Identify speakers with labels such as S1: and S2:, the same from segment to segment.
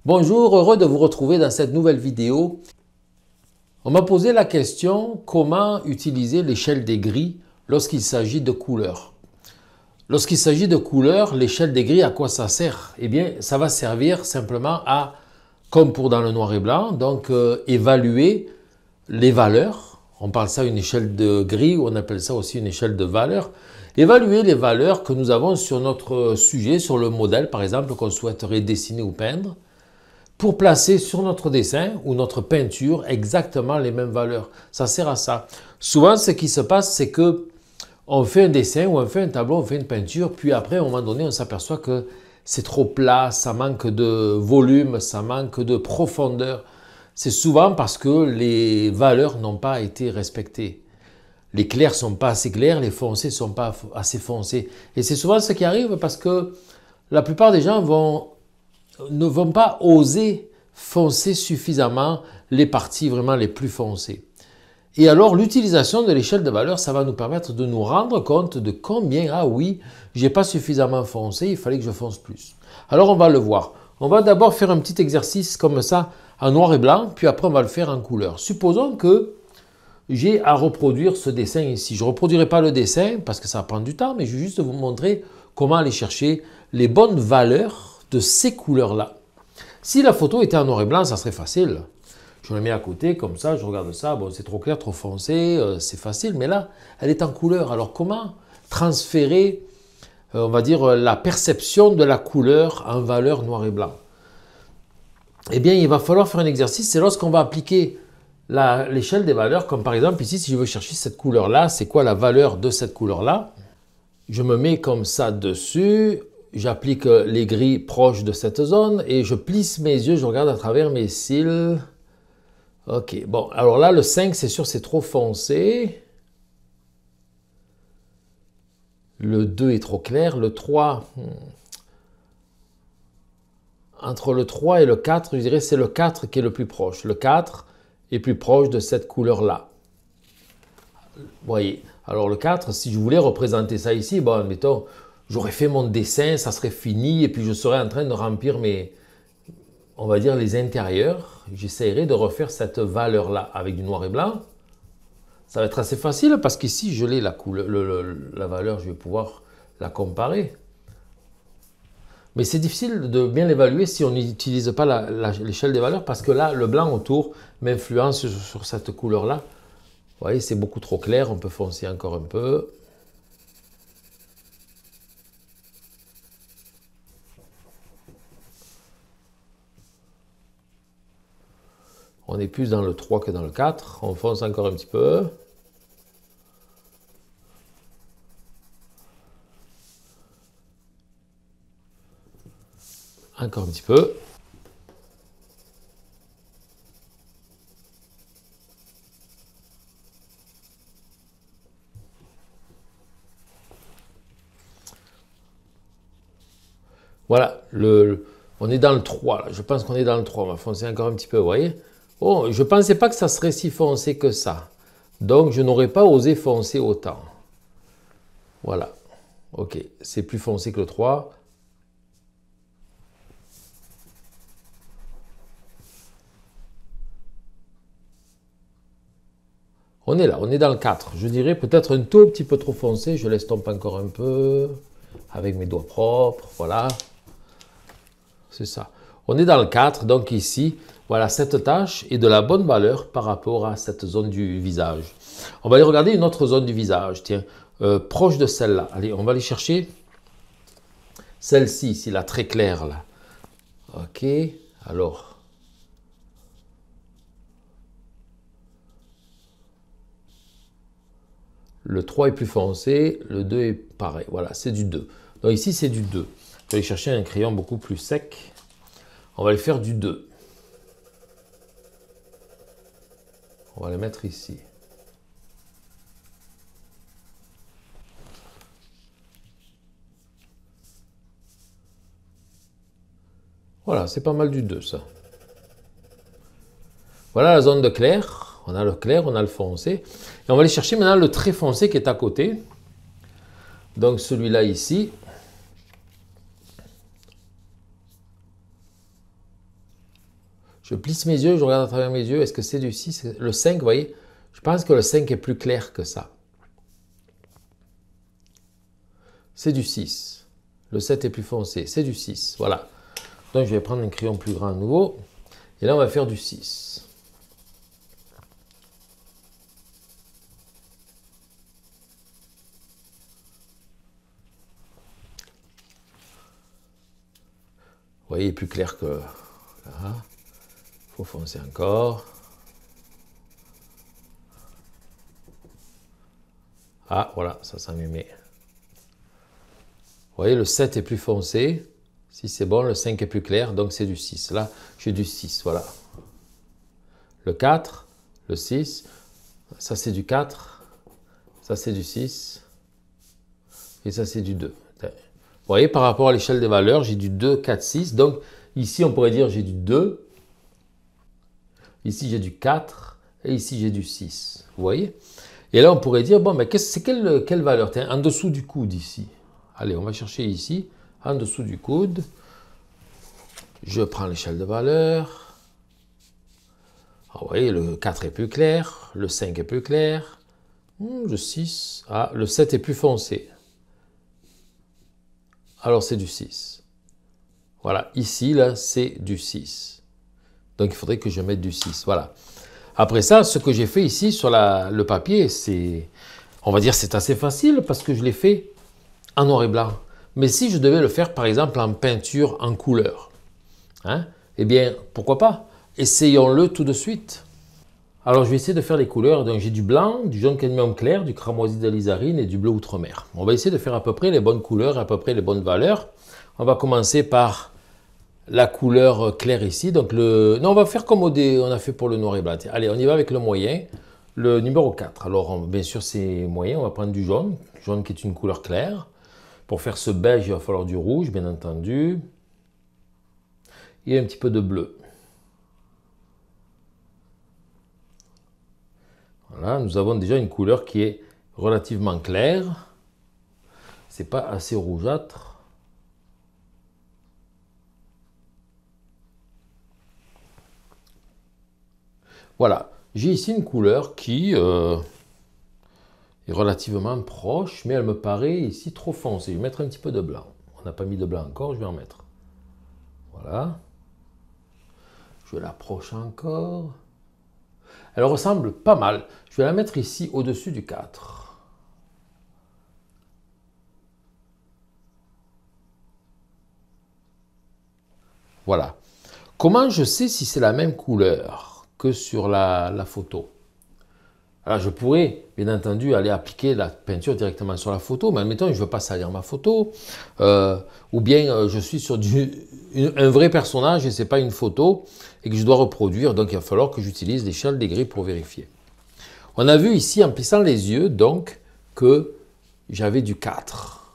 S1: Bonjour, heureux de vous retrouver dans cette nouvelle vidéo. On m'a posé la question comment utiliser l'échelle des gris lorsqu'il s'agit de couleurs. Lorsqu'il s'agit de couleurs, l'échelle des gris, à quoi ça sert? Eh bien, ça va servir simplement à, comme pour dans le noir et blanc, donc évaluer les valeurs. On parle ça une échelle de gris, ou on appelle ça aussi une échelle de valeurs. Évaluer les valeurs que nous avons sur notre sujet, sur le modèle par exemple, qu'on souhaiterait dessiner ou peindre, pour placer sur notre dessin ou notre peinture exactement les mêmes valeurs. Ça sert à ça. Souvent, ce qui se passe, c'est que on fait un dessin ou on fait un tableau, on fait une peinture, puis après, à un moment donné, on s'aperçoit que c'est trop plat, ça manque de volume, ça manque de profondeur. C'est souvent parce que les valeurs n'ont pas été respectées. Les clairs ne sont pas assez clairs, les foncés ne sont pas assez foncés. Et c'est souvent ce qui arrive parce que la plupart des gens ne vont pas oser foncer suffisamment les parties vraiment les plus foncées. Et alors, l'utilisation de l'échelle de valeur, ça va nous permettre de nous rendre compte de combien, ah oui, j'ai pas suffisamment foncé, il fallait que je fonce plus. Alors, on va le voir. On va d'abord faire un petit exercice comme ça, en noir et blanc, puis après, on va le faire en couleur. Supposons que j'ai à reproduire ce dessin ici. Je ne reproduirai pas le dessin parce que ça va prendre du temps, mais je vais juste vous montrer comment aller chercher les bonnes valeurs de ces couleurs-là. Si la photo était en noir et blanc, ça serait facile. Je la mets à côté, comme ça, je regarde ça, bon, c'est trop clair, trop foncé, c'est facile, mais là, elle est en couleur. Alors comment transférer, on va dire, la perception de la couleur en valeur noir et blanc? Eh bien, il va falloir faire un exercice, c'est lorsqu'on va appliquer l'échelle des valeurs, comme par exemple ici, si je veux chercher cette couleur-là, c'est quoi la valeur de cette couleur-là? Je me mets comme ça dessus, j'applique les gris proches de cette zone et je plisse mes yeux, je regarde à travers mes cils. Ok, bon, alors là, le 5, c'est sûr, c'est trop foncé. Le 2 est trop clair. Le 3, entre le 3 et le 4, je dirais c'est le 4 qui est le plus proche. Le 4 est plus proche de cette couleur-là. Vous voyez, alors le 4, si je voulais représenter ça ici, bon, admettons, j'aurais fait mon dessin, ça serait fini, et puis je serais en train de remplir on va dire, les intérieurs. J'essaierai de refaire cette valeur-là avec du noir et blanc. Ça va être assez facile parce qu'ici, je l'ai la valeur, je vais pouvoir la comparer. Mais c'est difficile de bien l'évaluer si on n'utilise pas l'échelle des valeurs parce que là, le blanc autour m'influence sur cette couleur-là. Vous voyez, c'est beaucoup trop clair, on peut foncer encore un peu. On est plus dans le 3 que dans le 4. On fonce encore un petit peu. Encore un petit peu. Voilà, on est dans le 3. Là. Je pense qu'on est dans le 3. On va foncer encore un petit peu, vous voyez? Oh, je ne pensais pas que ça serait si foncé que ça. Donc, je n'aurais pas osé foncer autant. Voilà. Ok, c'est plus foncé que le 3. On est là, on est dans le 4. Je dirais peut-être un tout petit peu trop foncé. Je l'estompe encore un peu avec mes doigts propres. Voilà. C'est ça. On est dans le 4, donc ici, voilà, cette tâche est de la bonne valeur par rapport à cette zone du visage. On va aller regarder une autre zone du visage, tiens, proche de celle-là. Allez, on va aller chercher celle-ci, ici, là, très claire, là. Ok, alors. Le 3 est plus foncé, le 2 est pareil. Voilà, c'est du 2. Donc ici, c'est du 2. Je vais aller chercher un crayon beaucoup plus sec. On va aller faire du 2. On va le mettre ici. Voilà, c'est pas mal du 2, ça. Voilà la zone de clair. On a le clair, on a le foncé. Et on va aller chercher maintenant le très foncé qui est à côté. Donc celui-là ici. Je plisse mes yeux, je regarde à travers mes yeux. Est-ce que c'est du 6? Le 5, vous voyez, je pense que le 5 est plus clair que ça. C'est du 6. Le 7 est plus foncé, c'est du 6. Voilà. Donc je vais prendre un crayon plus grand à nouveau. Et là, on va faire du 6. Vous voyez, il est plus clair que là. Il faut foncer encore. Ah, voilà, ça met. Vous voyez, le 7 est plus foncé. Si c'est bon, le 5 est plus clair, donc c'est du 6. Là, j'ai du 6, voilà. Le 4, le 6, ça c'est du 4, ça c'est du 6, et ça c'est du 2. Vous voyez, par rapport à l'échelle des valeurs, j'ai du 2, 4, 6. Donc ici, on pourrait dire j'ai du 2. Ici, j'ai du 4. Et ici, j'ai du 6. Vous voyez? Et là, on pourrait dire, bon, mais c'est quelle valeur? En dessous du coude ici. Allez, on va chercher ici, en dessous du coude. Je prends l'échelle de valeurs. Ah, vous voyez, le 4 est plus clair, le 5 est plus clair, le 6, ah, le 7 est plus foncé. Alors c'est du 6. Voilà, ici, là, c'est du 6. Donc il faudrait que je mette du 6, voilà. Après ça, ce que j'ai fait ici sur le papier, c'est, on va dire, c'est assez facile parce que je l'ai fait en noir et blanc. Mais si je devais le faire, par exemple, en peinture en couleur, hein, eh bien, pourquoi pas? Essayons-le tout de suite. Alors, je vais essayer de faire les couleurs. Donc, j'ai du blanc, du jaune cadmium clair, du cramoisi d'alizarine et du bleu outre-mer. On va essayer de faire à peu près les bonnes couleurs, à peu près les bonnes valeurs. On va commencer par la couleur claire ici. Donc, non, on va faire comme on a fait pour le noir et blanc. Allez, on y va avec le moyen, le numéro 4. Alors, bien sûr, c'est moyen. On va prendre du jaune qui est une couleur claire. Pour faire ce beige, il va falloir du rouge, bien entendu. Et un petit peu de bleu. Voilà, nous avons déjà une couleur qui est relativement claire. C'est pas assez rougeâtre. Voilà, j'ai ici une couleur qui est relativement proche, mais elle me paraît ici trop foncée. Je vais mettre un petit peu de blanc. On n'a pas mis de blanc encore, je vais en mettre. Voilà. Je l'approche encore. Elle ressemble pas mal. Je vais la mettre ici au-dessus du 4. Voilà. Comment je sais si c'est la même couleur que sur la photo? Alors je pourrais, bien entendu, aller appliquer la peinture directement sur la photo, mais admettons que je ne veux pas salir ma photo, ou bien je suis sur un vrai personnage et ce n'est pas une photo, et que je dois reproduire, donc il va falloir que j'utilise l'échelle des gris pour vérifier. On a vu ici, en plissant les yeux, donc, que j'avais du 4.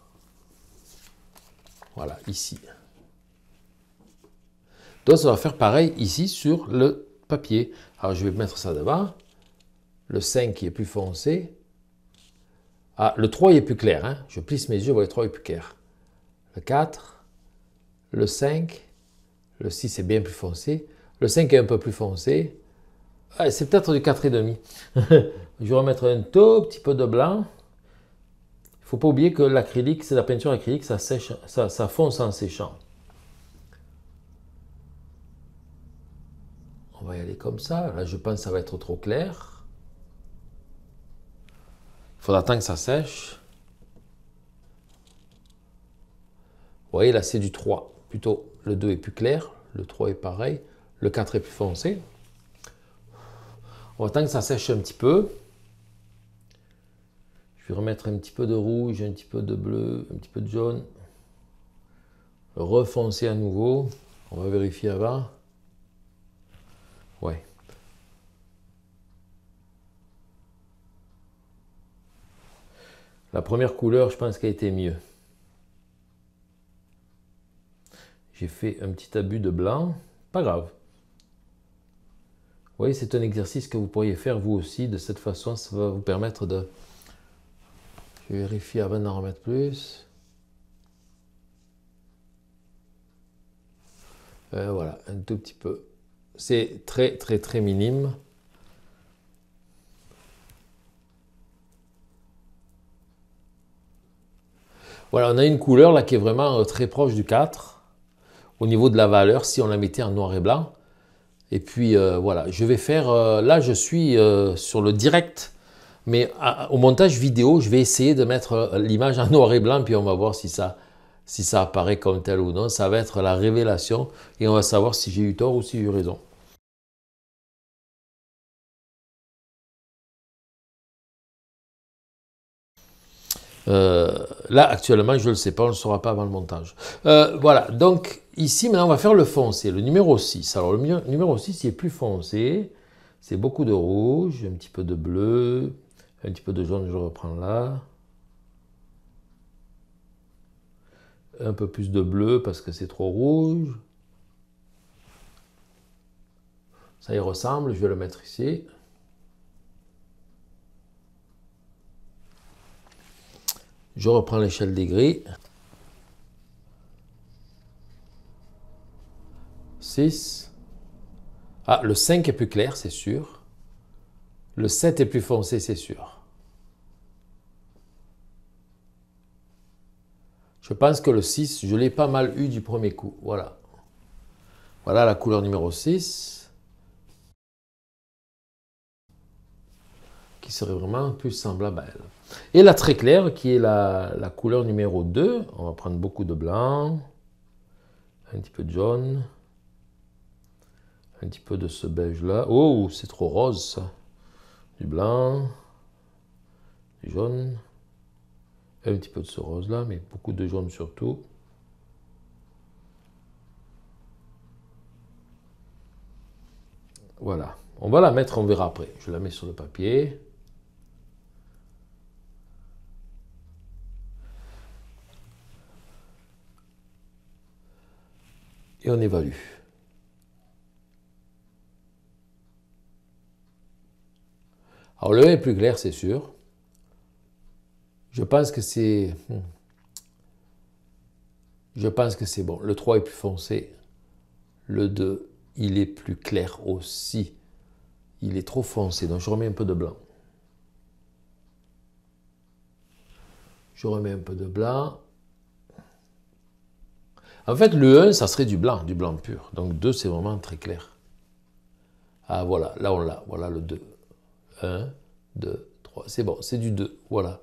S1: Voilà, ici. Donc ça va faire pareil ici sur le papier. Alors je vais mettre ça devant. Le 5 qui est plus foncé. Ah, le 3 il est plus clair. Hein? Je plisse mes yeux, vous voyez, le 3 est plus clair. Le 4, le 5, le 6 est bien plus foncé. Le 5 est un peu plus foncé. Ah, c'est peut-être du 4,5. Je vais remettre un tout petit peu de blanc. Il ne faut pas oublier que l'acrylique, c'est la peinture acrylique, ça sèche, ça fonce en séchant. On va y aller comme ça. Là, je pense que ça va être trop clair. Il faudra attendre que ça sèche. Vous voyez, là, c'est du 3. Plutôt, le 2 est plus clair. Le 3 est pareil. Le 4 est plus foncé. On va attendre que ça sèche un petit peu. Je vais remettre un petit peu de rouge, un petit peu de bleu, un petit peu de jaune. Refoncer à nouveau. On va vérifier avant. Ouais. La première couleur, je pense qu'elle était mieux. J'ai fait un petit abus de blanc. Pas grave. Vous voyez, c'est un exercice que vous pourriez faire vous aussi. De cette façon, ça va vous permettre de... Je vérifie avant d'en remettre plus. Voilà, un tout petit peu. C'est très, très, très minime. Voilà, on a une couleur là qui est vraiment très proche du 4 au niveau de la valeur si on la mettait en noir et blanc. Et puis voilà, je vais faire, là je suis sur le direct, mais au montage vidéo, je vais essayer de mettre l'image en noir et blanc, puis on va voir si ça apparaît comme tel ou non. Ça va être la révélation et on va savoir si j'ai eu tort ou si j'ai eu raison. Là, actuellement, je ne le sais pas, on ne le saura pas avant le montage. Voilà, donc ici, maintenant, on va faire le foncé, le numéro 6. Alors, le numéro 6, il est plus foncé. C'est beaucoup de rouge, un petit peu de bleu, un petit peu de jaune, je reprends là. Un peu plus de bleu parce que c'est trop rouge. Ça y ressemble, je vais le mettre ici. Je reprends l'échelle des gris. 6. Ah, le 5 est plus clair, c'est sûr. Le 7 est plus foncé, c'est sûr. Je pense que le 6, je l'ai pas mal eu du premier coup. Voilà. Voilà la couleur numéro 6. Qui serait vraiment plus semblable à elle. Et la très claire, qui est la couleur numéro 2. On va prendre beaucoup de blanc. Un petit peu de jaune. Un petit peu de ce beige-là. Oh, c'est trop rose, ça. Du blanc. Du jaune. Un petit peu de ce rose-là, mais beaucoup de jaune surtout. Voilà. On va la mettre, on verra après. Je la mets sur le papier. Et on évalue. Alors le 1 est plus clair, c'est sûr. Je pense que c'est... Je pense que c'est bon. Le 3 est plus foncé. Le 2, il est plus clair aussi. Il est trop foncé, donc je remets un peu de blanc. Je remets un peu de blanc. En fait, le 1, ça serait du blanc pur. Donc 2, c'est vraiment très clair. Ah voilà, là on l'a. Voilà le 2. 1, 2, 3. C'est bon, c'est du 2. Voilà.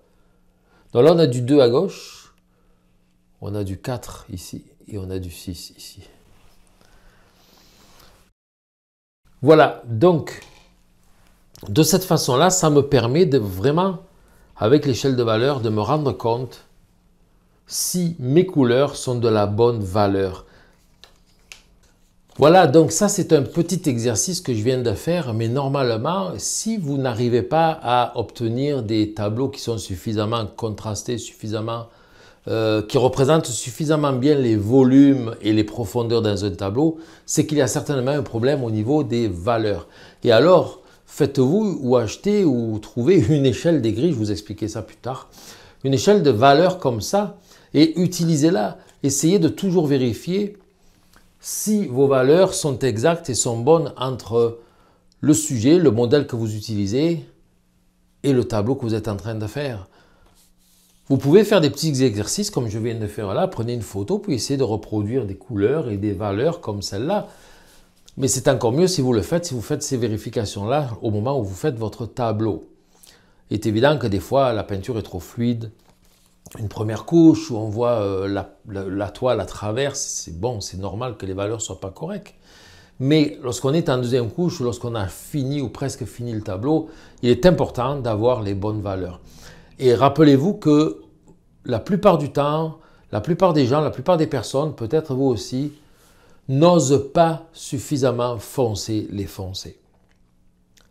S1: Donc là, on a du 2 à gauche. On a du 4 ici. Et on a du 6 ici. Voilà. Donc, de cette façon-là, ça me permet de vraiment, avec l'échelle de valeur, de me rendre compte si mes couleurs sont de la bonne valeur. Voilà, donc ça c'est un petit exercice que je viens de faire, mais normalement, si vous n'arrivez pas à obtenir des tableaux qui sont suffisamment contrastés, qui représentent suffisamment bien les volumes et les profondeurs dans un tableau, c'est qu'il y a certainement un problème au niveau des valeurs. Et alors, faites-vous ou achetez ou trouvez une échelle des gris, je vous expliquerai ça plus tard, une échelle de valeurs comme ça, et utilisez-la. Essayez de toujours vérifier si vos valeurs sont exactes et sont bonnes entre le sujet, le modèle que vous utilisez et le tableau que vous êtes en train de faire. Vous pouvez faire des petits exercices comme je viens de faire là. Prenez une photo puis essayez de reproduire des couleurs et des valeurs comme celle-là. Mais c'est encore mieux si vous le faites, si vous faites ces vérifications-là au moment où vous faites votre tableau. Il est évident que des fois la peinture est trop fluide. Une première couche où on voit la toile à travers, c'est bon, c'est normal que les valeurs ne soient pas correctes. Mais lorsqu'on est en deuxième couche ou lorsqu'on a fini ou presque fini le tableau, il est important d'avoir les bonnes valeurs. Et rappelez-vous que la plupart du temps, la plupart des gens, la plupart des personnes, peut-être vous aussi, n'osent pas suffisamment foncer les foncés.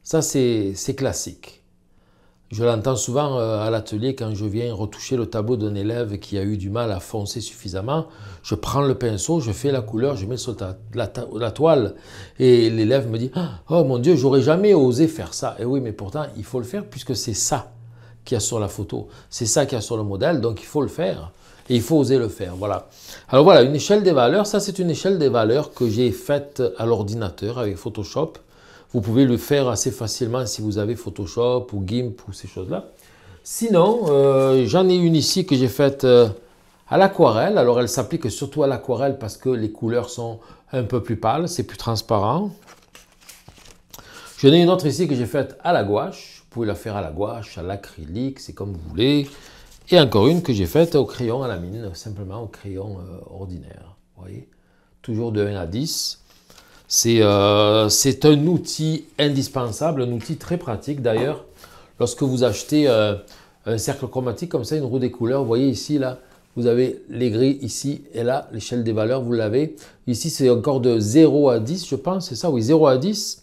S1: Ça, c'est classique. Je l'entends souvent à l'atelier quand je viens retoucher le tableau d'un élève qui a eu du mal à foncer suffisamment. Je prends le pinceau, je fais la couleur, je mets sur la toile et l'élève me dit « Oh mon Dieu, j'aurais jamais osé faire ça ». Et oui, mais pourtant, il faut le faire puisque c'est ça qu'il y a sur la photo. C'est ça qu'il y a sur le modèle, donc il faut le faire. Et il faut oser le faire, voilà. Alors voilà, une échelle des valeurs, ça c'est une échelle des valeurs que j'ai faite à l'ordinateur avec Photoshop. Vous pouvez le faire assez facilement si vous avez Photoshop ou GIMP ou ces choses-là. Sinon, j'en ai une ici que j'ai faite à l'aquarelle. Alors elle s'applique surtout à l'aquarelle parce que les couleurs sont un peu plus pâles, c'est plus transparent. J'en ai une autre ici que j'ai faite à la gouache. Vous pouvez la faire à la gouache, à l'acrylique, c'est comme vous voulez. Et encore une que j'ai faite au crayon à la mine, simplement au crayon ordinaire. Vous voyez, toujours de 1 à 10. C'est un outil indispensable, un outil très pratique d'ailleurs. Lorsque vous achetez un cercle chromatique comme ça, une roue des couleurs, vous voyez ici, là, vous avez les grilles ici et là, l'échelle des valeurs, vous l'avez. Ici, c'est encore de 0 à 10, je pense, c'est ça, oui, 0 à 10.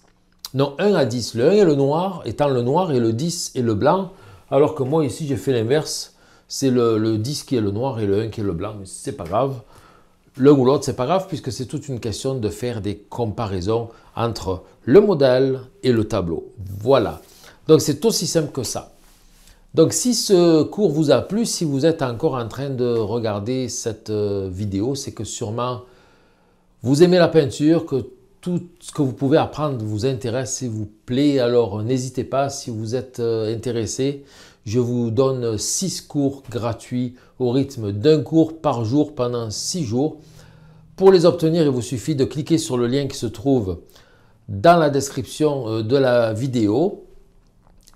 S1: Non, 1 à 10. Le 1 est le noir, étant le noir, et le 10 est le blanc. Alors que moi, ici, j'ai fait l'inverse. C'est le 10 qui est le noir et le 1 qui est le blanc. Mais c'est pas grave. L'un ou l'autre, c'est pas grave, puisque c'est toute une question de faire des comparaisons entre le modèle et le tableau. Voilà. Donc, c'est aussi simple que ça. Donc, si ce cours vous a plu, si vous êtes encore en train de regarder cette vidéo, c'est que sûrement vous aimez la peinture, que tout ce que vous pouvez apprendre vous intéresse et vous plaît. Alors, n'hésitez pas, si vous êtes intéressé, je vous donne 6 cours gratuits au rythme d'un cours par jour pendant 6 jours. Pour les obtenir, il vous suffit de cliquer sur le lien qui se trouve dans la description de la vidéo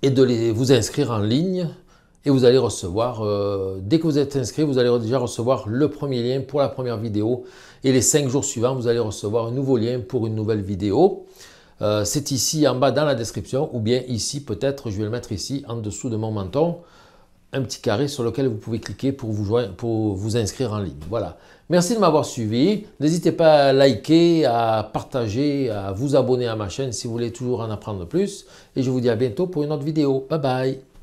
S1: et de vous inscrire en ligne. Et vous allez recevoir, dès que vous êtes inscrit, vous allez déjà recevoir le premier lien pour la première vidéo. Et les 5 jours suivants, vous allez recevoir un nouveau lien pour une nouvelle vidéo. C'est ici en bas dans la description, ou bien ici peut-être, je vais le mettre ici en dessous de mon menton, un petit carré sur lequel vous pouvez cliquer pour vous inscrire en ligne. Voilà. Merci de m'avoir suivi. N'hésitez pas à liker, à partager, à vous abonner à ma chaîne si vous voulez toujours en apprendre plus. Et je vous dis à bientôt pour une autre vidéo. Bye bye.